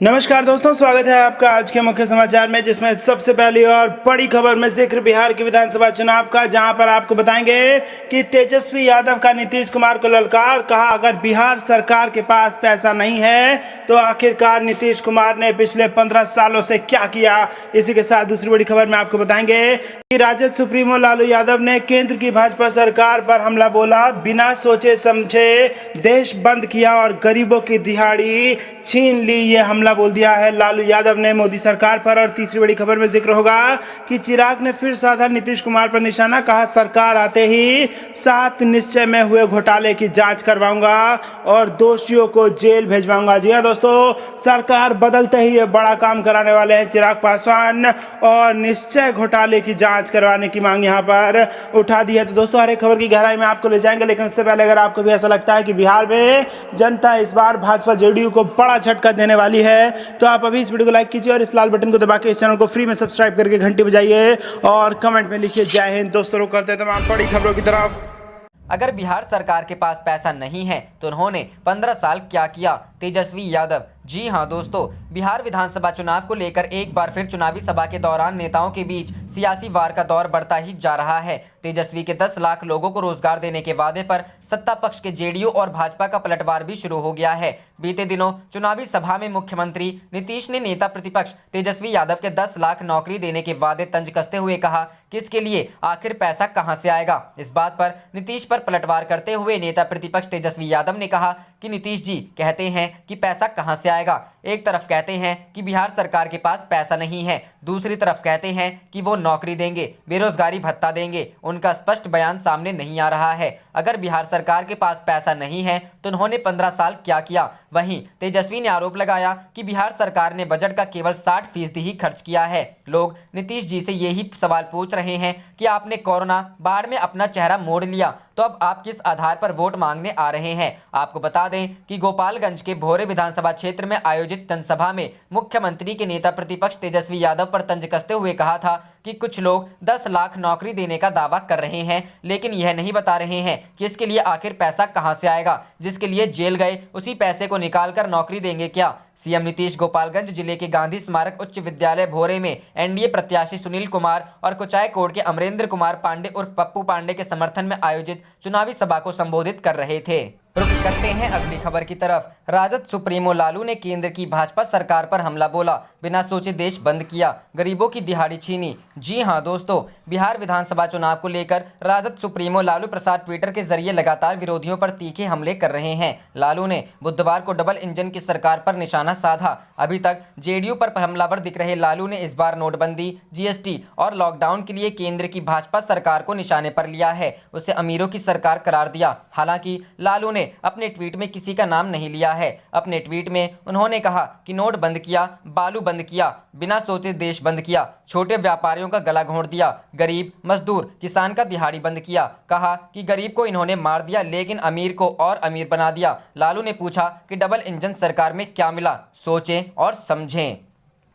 नमस्कार दोस्तों, स्वागत है आपका आज के मुख्य समाचार में, जिसमें सबसे पहली और बड़ी खबर में जिक्र बिहार के विधानसभा चुनाव का, जहां पर आपको बताएंगे कि तेजस्वी यादव का नीतीश कुमार को ललकार। कहा, अगर बिहार सरकार के पास पैसा नहीं है तो आखिरकार नीतीश कुमार ने पिछले 15 सालों से क्या किया। इसी के साथ दूसरी बड़ी खबर में आपको बताएंगे कि राजद सुप्रीमो लालू यादव ने केंद्र की भाजपा सरकार पर हमला बोला, बिना सोचे समझे देश बंद किया और गरीबों की दिहाड़ी छीन ली। ये हमला बोल दिया है लालू यादव ने मोदी सरकार पर। और तीसरी बड़ी खबर में जिक्र होगा कि चिराग ने फिर साधा नीतीश कुमार पर निशाना। कहा, सरकार आते ही 7 निश्चय में हुए घोटाले की जांच करवाऊंगा और दोषियों को जेल भेजवाऊंगा। जी हां दोस्तों, सरकार बदलते ही ये बड़ा काम कराने वाले हैं चिराग पासवान, और निश्चय घोटाले की जांच करवाने की मांग यहां पर उठा दी है। तो दोस्तों, हर एक खबर की गहराई में आपको ले जाएंगे, लेकिन उससे पहले अगर आपको भी ऐसा लगता है कि बिहार में जनता इस बार भाजपा जेडीयू को बड़ा झटका देने वाली है, तो आप अभी इस वीडियो को लाइक कीजिए और इस लाल बटन को दबा के इस चैनल को फ्री में सब्सक्राइब करके घंटी बजाइए और कमेंट में लिखिए जय हिंद। दोस्तों, रुक करते हैं तमाम बड़ी खबरों की तरफ। अगर बिहार सरकार के पास पैसा नहीं है तो उन्होंने 15 साल क्या किया, तेजस्वी यादव। जी हां दोस्तों, बिहार विधानसभा चुनाव को लेकर एक बार फिर चुनावी सभा के दौरान नेताओं के बीच सियासी वार का दौर बढ़ता ही जा रहा है। तेजस्वी के 10 लाख लोगों को रोजगार देने के वादे पर सत्ता पक्ष के जेडीयू और भाजपा का पलटवार भी शुरू हो गया है। बीते दिनों चुनावी सभा में मुख्यमंत्री नीतीश ने नेता प्रतिपक्ष तेजस्वी यादव के 10 लाख नौकरी देने के वादे तंज कसते हुए कहा कि इसके लिए आखिर पैसा कहां से आएगा। इस बात पर नीतीश पर पलटवार करते हुए नेता प्रतिपक्ष तेजस्वी यादव ने कहा कि नीतीश जी कहते हैं कि पैसा कहां से आएगा। एक तरफ कहते हैं कि बिहार सरकार के पास पैसा नहीं है, दूसरी तरफ कहते हैं कि वो नौकरी देंगे, बेरोजगारी भत्ता देंगे। उनका स्पष्ट बयान सामने नहीं आ रहा है। अगर बिहार सरकार के पास पैसा नहीं है तो उन्होंने 15 साल क्या किया। वहीं तेजस्वी ने आरोप लगाया कि बिहार सरकार ने बजट का केवल 60% ही खर्च किया है। लोग नीतीश जी से यही सवाल पूछ रहे हैं कि आपने कोरोना बाढ़ में अपना चेहरा मोड़ लिया, तो अब आप किस आधार पर वोट मांगने आ रहे हैं। आपको बता दें कि गोपालगंज के भोरे विधानसभा क्षेत्र में आयोजित जनसभा में मुख्यमंत्री के नेता प्रतिपक्ष तेजस्वी यादव पर तंज कसते हुए कहा था कि कुछ लोग 10 लाख नौकरी देने का दावा कर रहे हैं, लेकिन यह नहीं बता रहे हैं कि इसके लिए आखिर पैसा कहां से आएगा। जिसके लिए जेल गए उसी पैसे को निकालकर नौकरी देंगे क्या। सीएम नीतीश गोपालगंज जिले के गांधी स्मारक उच्च विद्यालय भोरे में एनडीए प्रत्याशी सुनील कुमार और कुचाय कोट के अमरेंद्र कुमार पांडे उर्फ पप्पू पांडे के समर्थन में आयोजित चुनावी सभा को संबोधित कर रहे थे। रुक करते हैं अगली खबर की तरफ। राजद सुप्रीमो लालू ने केंद्र की भाजपा सरकार पर हमला बोला, बिना सोचे देश बंद किया, गरीबों की दिहाड़ी छीनी। जी हां दोस्तों, बिहार विधानसभा चुनाव को लेकर राजद सुप्रीमो लालू प्रसाद ट्विटर के जरिए लगातार विरोधियों पर तीखे हमले कर रहे हैं। लालू ने बुधवार को डबल इंजन की सरकार पर निशाना साधा। अभी तक जेडीयू पर हमलावर दिख रहे लालू ने इस बार नोटबंदी, जीएसटी और लॉकडाउन के लिए केंद्र की भाजपा सरकार को निशाने पर लिया है, उसे अमीरों की सरकार करार दिया। हालांकि लालू ने अपने ट्वीट में किसी का नाम नहीं लिया है। अपने ट्वीट में उन्होंने कहा कि नोट बंद किया, बालू बंद किया, बिना सोचे देश बंद किया, छोटे व्यापारियों का गला घोंट दिया, गरीब मजदूर किसान का दिहाड़ी बंद किया। कहा कि गरीब को इन्होंने मार दिया लेकिन अमीर को और अमीर बना दिया। लालू ने पूछा कि डबल इंजन सरकार में क्या मिला, सोचें और समझें।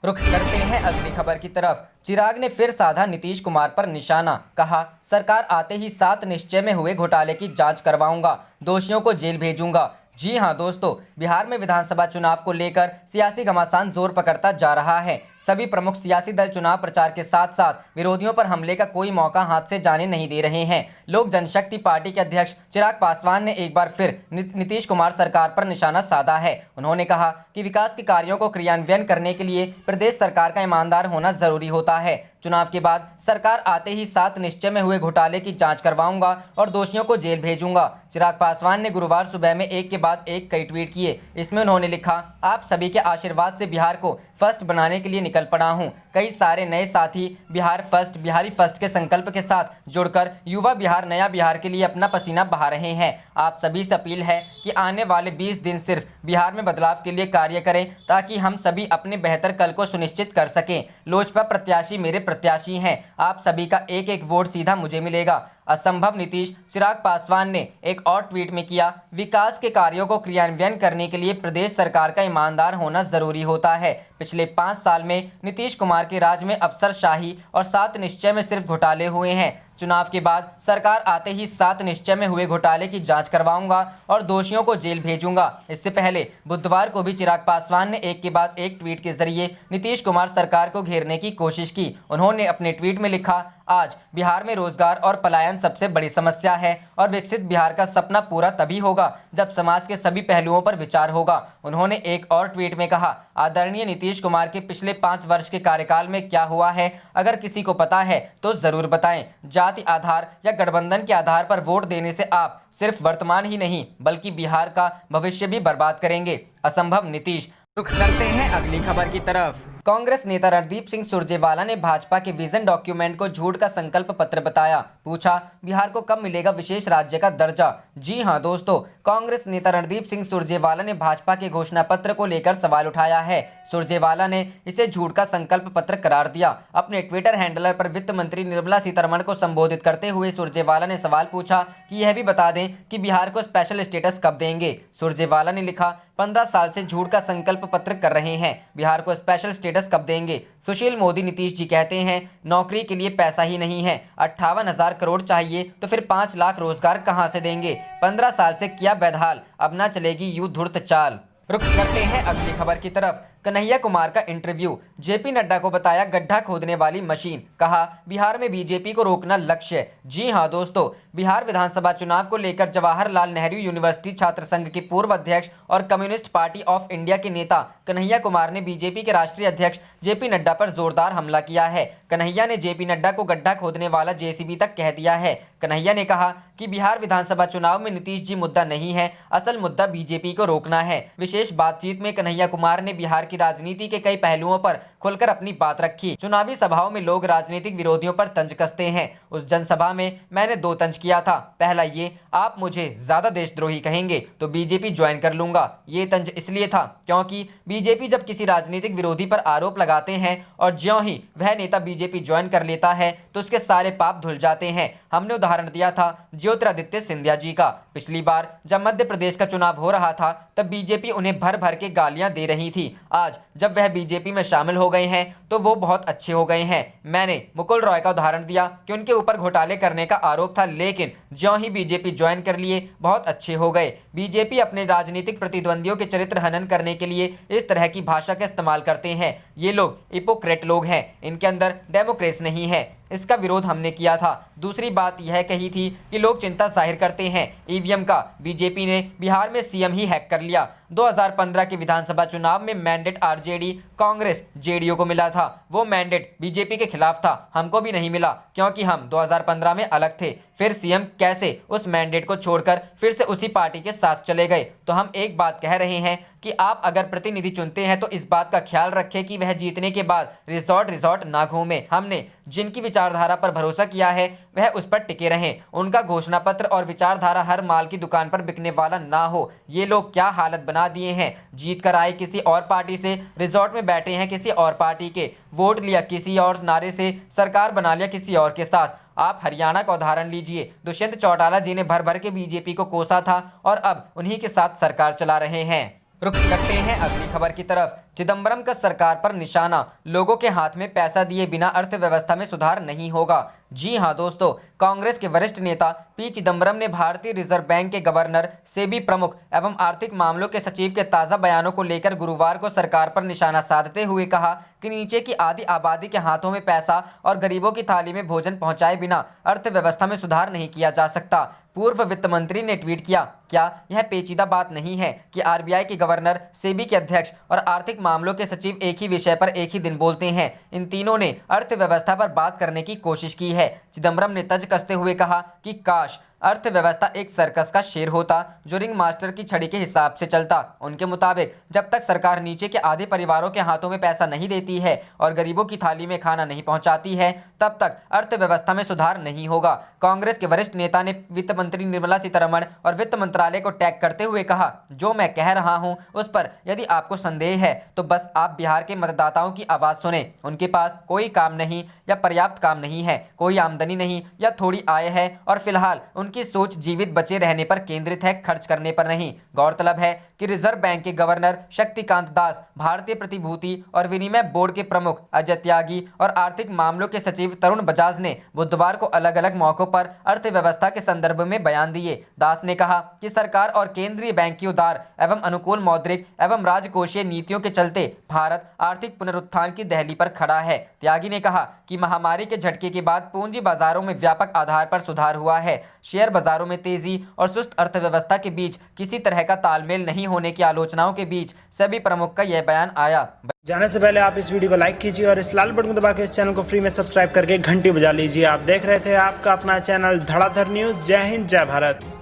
रुख करते हैं अगली खबर की तरफ। चिराग ने फिर साधा नीतीश कुमार पर निशाना। कहा, सरकार आते ही 7 निश्चय में हुए घोटाले की जांच करवाऊंगा, दोषियों को जेल भेजूंगा। जी हां दोस्तों, बिहार में विधानसभा चुनाव को लेकर सियासी घमासान जोर पकड़ता जा रहा है। सभी प्रमुख सियासी दल चुनाव प्रचार के साथ साथ विरोधियों पर हमले का कोई मौका हाथ से जाने नहीं दे रहे हैं। लोक जनशक्ति पार्टी के अध्यक्ष चिराग पासवान ने एक बार फिर नीतीश कुमार सरकार पर निशाना साधा है। उन्होंने कहा कि विकास के कार्यों को क्रियान्वयन करने के लिए प्रदेश सरकार का ईमानदार होना जरूरी होता है। चुनाव के बाद सरकार आते ही 7 निश्चय में हुए घोटाले की जांच करवाऊंगा और दोषियों को जेल भेजूंगा। चिराग पासवान ने गुरुवार सुबह में एक के बाद एक कई ट्वीट किए। इसमें उन्होंने लिखा, आप सभी के आशीर्वाद से बिहार को फर्स्ट बनाने के लिए निकल पड़ा हूं। कई सारे नए साथी बिहार फर्स्ट, बिहारी फर्स्ट के संकल्प के साथ जुड़कर युवा बिहार, नया बिहार के लिए अपना पसीना बहा रहे हैं। आप सभी से अपील है कि आने वाले 20 दिन सिर्फ बिहार में बदलाव के लिए कार्य करें, ताकि हम सभी अपने बेहतर कल को सुनिश्चित कर सकें। लोजपा प्रत्याशी मेरे प्रत्याशी हैं, आप सभी का एक एक वोट सीधा मुझे मिलेगा। असंभव नीतीश। चिराग पासवान ने एक और ट्वीट में किया, विकास के कार्यों को क्रियान्वयन करने के लिए प्रदेश सरकार का ईमानदार होना जरूरी होता है। पिछले 5 साल में नीतीश कुमार के राज में अफसरशाही और 7 निश्चय में सिर्फ घोटाले हुए हैं। चुनाव के बाद सरकार आते ही 7 निश्चय में हुए घोटाले की जांच करवाऊंगा और दोषियों को जेल भेजूंगा। इससे पहले बुधवार को भी चिराग पासवान ने एक के बाद एक ट्वीट के जरिए नीतीश कुमार सरकार को घेरने की कोशिश की। उन्होंने अपने ट्वीट में लिखा, आज बिहार में रोजगार और पलायन सबसे बड़ी समस्या है और विकसित बिहार का सपना पूरा तभी होगा जब समाज के सभी पहलुओं पर विचार होगा। उन्होंने एक और ट्वीट में कहा, आदरणीय नीतीश कुमार के पिछले 5 वर्ष के कार्यकाल में क्या हुआ है, अगर किसी को पता है तो जरूर बताएं। जाति आधार या गठबंधन के आधार पर वोट देने से आप सिर्फ वर्तमान ही नहीं बल्कि बिहार का भविष्य भी बर्बाद करेंगे। असंभव नीतीश। रुख करते हैं अगली खबर की तरफ। कांग्रेस नेता रणदीप सिंह सुरजेवाला ने भाजपा के विजन डॉक्यूमेंट को झूठ का संकल्प पत्र बताया। पूछा, बिहार को कब मिलेगा विशेष राज्य का दर्जा? जी हां दोस्तों, कांग्रेस नेता रणदीप सिंह सुरजेवाला ने भाजपा के घोषणा पत्र को लेकर सवाल उठाया है। सुरजेवाला ने इसे झूठ का संकल्प पत्र करार दिया। अपने ट्विटर हैंडलर पर वित्त मंत्री निर्मला सीतारमण को संबोधित करते हुए सुरजेवाला ने सवाल पूछा कि यह भी बता दें कि बिहार को स्पेशल स्टेटस कब देंगे। सुरजेवाला ने लिखा, 15 साल से झूठ का संकल्प पत्र कर रहे हैं, बिहार को स्पेशल स्टेटस कब देंगे? सुशील मोदी नीतीश जी कहते हैं नौकरी के लिए पैसा ही नहीं है, 58,000 करोड़ चाहिए तो फिर 5 लाख रोजगार कहां से देंगे? 15 साल से किया बेदहाल, अब ना चलेगी यूं धूर्त चाल। रुख करते हैं अगली खबर की तरफ। कन्हैया कुमार का इंटरव्यू। जेपी नड्डा को बताया गड्ढा खोदने वाली मशीन, कहा बिहार में बीजेपी को रोकना लक्ष्य। जी हां दोस्तों, बिहार विधानसभा चुनाव को लेकर जवाहरलाल नेहरू यूनिवर्सिटी छात्र संघ के पूर्व अध्यक्ष और कम्युनिस्ट पार्टी ऑफ इंडिया के नेता कन्हैया कुमार ने बीजेपी के राष्ट्रीय अध्यक्ष जेपी नड्डा पर जोरदार हमला किया है। कन्हैया ने जेपी नड्डा को गड्ढा खोदने वाला जेसीबी तक कह दिया है। कन्हैया ने कहा कि बिहार विधानसभा चुनाव में नीतीश जी मुद्दा नहीं है, असल मुद्दा बीजेपी को रोकना है। विशेष बातचीत में कन्हैया कुमार ने बिहार की राजनीति के कई पहलुओं पर खुलकर अपनी बात रखी। चुनावी सभाओं में लोग राजनीतिक विरोधियों पर तंज कसते हैं। उस जनसभा में मैंने 2 तंज किया था। पहला ये, आप मुझे ज्यादा देशद्रोही कहेंगे तो बीजेपी ज्वाइन कर लूंगा। ये तंज इसलिए था क्योंकि बीजेपी जब किसी राजनीतिक विरोधी पर आरोप लगाते हैं और ज्यों ही वह नेता बीजेपी ज्वाइन कर लेता है तो उसके सारे पाप धुल जाते हैं। हमने उदाहरण दिया था ज्योतिरादित्य सिंधिया जी का। पिछली बार जब मध्य प्रदेश का चुनाव हो रहा था तब बीजेपी उन्हें भर भर के गालियां दे रही थी। आज जब वह बीजेपी में शामिल हो गए हैं तो वो बहुत अच्छे हो गए हैं। मैंने मुकुल रॉय का उदाहरण दिया कि उनके ऊपर घोटाले करने का आरोप था, लेकिन ज्यों ही बीजेपी ज्वाइन कर लिए बहुत अच्छे हो गए। बीजेपी अपने राजनीतिक प्रतिद्वंदियों के चरित्र हनन करने के लिए इस तरह की भाषा का इस्तेमाल करते हैं। ये लोग हिपोक्रेट लोग हैं, इनके अंदर डेमोक्रेसी नहीं है। इसका विरोध हमने किया था। दूसरी बात यह कही थी कि लोग चिंता जाहिर करते हैं ईवीएम का। बीजेपी ने बिहार में सीएम ही हैक कर लिया। 2015 के विधानसभा चुनाव में मैंडेट आरजेडी कांग्रेस जेडीयू को मिला था। वो मैंडेट बीजेपी के खिलाफ था, हमको भी नहीं मिला क्योंकि हम 2015 में अलग थे। फिर सीएम कैसे उस मैंडेट को छोड़कर फिर से उसी पार्टी के साथ चले गए? तो हम एक बात कह रहे हैं कि आप अगर प्रतिनिधि चुनते हैं तो इस बात का ख्याल रखें कि वह जीतने के बाद रिजॉर्ट ना घूमे। हमने जिनकी विचारधारा पर भरोसा किया है वह उस पर टिके रहें। उनका घोषणा पत्र और विचारधारा हर माल की दुकान पर बिकने वाला ना हो। ये लोग क्या हालत बना दिए हैं। जीत कर आए किसी और पार्टी से, रिजॉर्ट में बैठे हैं किसी और पार्टी के, वोट लिया किसी और नारे से, सरकार बना लिया किसी और के साथ। आप हरियाणा का उदाहरण लीजिए। दुष्यंत चौटाला जी ने भर भर के बीजेपी को कोसा था और अब उन्हीं के साथ सरकार चला रहे हैं। रुख करते हैं अगली खबर की तरफ। चिदंबरम का सरकार पर निशाना, लोगों के हाथ में पैसा दिए बिना अर्थव्यवस्था में सुधार नहीं होगा। जी हां दोस्तों, कांग्रेस के वरिष्ठ नेता पी चिदंबरम ने भारतीय रिजर्व बैंक के गवर्नर, सेबी प्रमुख एवं आर्थिक मामलों के सचिव के ताज़ा बयानों को लेकर गुरुवार को सरकार पर निशाना साधते हुए कहा कि नीचे की आधी आबादी के हाथों में पैसा और गरीबों की थाली में भोजन पहुंचाए बिना अर्थव्यवस्था में सुधार नहीं किया जा सकता। पूर्व वित्त मंत्री ने ट्वीट किया, क्या यह पेचीदा बात नहीं है कि आरबीआई के गवर्नर, सेबी के अध्यक्ष और आर्थिक मामलों के सचिव एक ही विषय पर एक ही दिन बोलते हैं? इन तीनों ने अर्थव्यवस्था पर बात करने की कोशिश की है। चिदंबरम ने तर्ज कसते हुए कहा कि काश अर्थव्यवस्था एक सर्कस का शेर होता जो रिंग मास्टर की छड़ी के हिसाब से चलता। उनके मुताबिक जब तक सरकार नीचे के आधे परिवारों के हाथों में पैसा नहीं देती है और गरीबों की थाली में खाना नहीं पहुंचाती है तब तक अर्थव्यवस्था में सुधार नहीं होगा। कांग्रेस के वरिष्ठ नेता ने वित्त मंत्री निर्मला सीतारमण और वित्त मंत्रालय को टैग करते हुए कहा, जो मैं कह रहा हूं उस पर यदि आपको संदेह है तो बस आप बिहार के मतदाताओं की आवाज सुने। उनके पास कोई काम नहीं या पर्याप्त काम नहीं है, कोई आमदनी नहीं या थोड़ी आय है और फिलहाल उनकी सोच जीवित बचे रहने पर केंद्रित है, खर्च करने पर नहीं। गौरतलब है कि रिजर्व बैंक के गवर्नर शक्तिकांत दास, भारतीय प्रतिभूति और विनिमय बोर्ड के प्रमुख अजय त्यागी और आर्थिक मामलों के सचिव तरुण बजाज ने बुधवार को अलग अलग मौकों पर अर्थव्यवस्था के संदर्भ में बयान दिए। दास ने कहा कि सरकार और केंद्रीय बैंक की उदार एवं अनुकूल मौद्रिक एवं राजकोषीय नीतियों के चलते भारत आर्थिक पुनरुत्थान की दहली पर खड़ा है। त्यागी ने कहा कि महामारी के झटके के बाद पूंजी बाजारों में व्यापक आधार पर सुधार हुआ है। शेयर बाजारों में तेजी और सुस्त अर्थव्यवस्था के बीच किसी तरह का तालमेल नहीं होने की आलोचनाओं के बीच सभी प्रमुख का यह बयान आया। जाने से पहले आप इस वीडियो को लाइक कीजिए और इस लाल बटन को दबा के इस चैनल को फ्री में सब्सक्राइब करके घंटी बजा लीजिए। आप देख रहे थे आपका अपना चैनल धड़ाधड़ न्यूज। जय हिंद, जय भारत।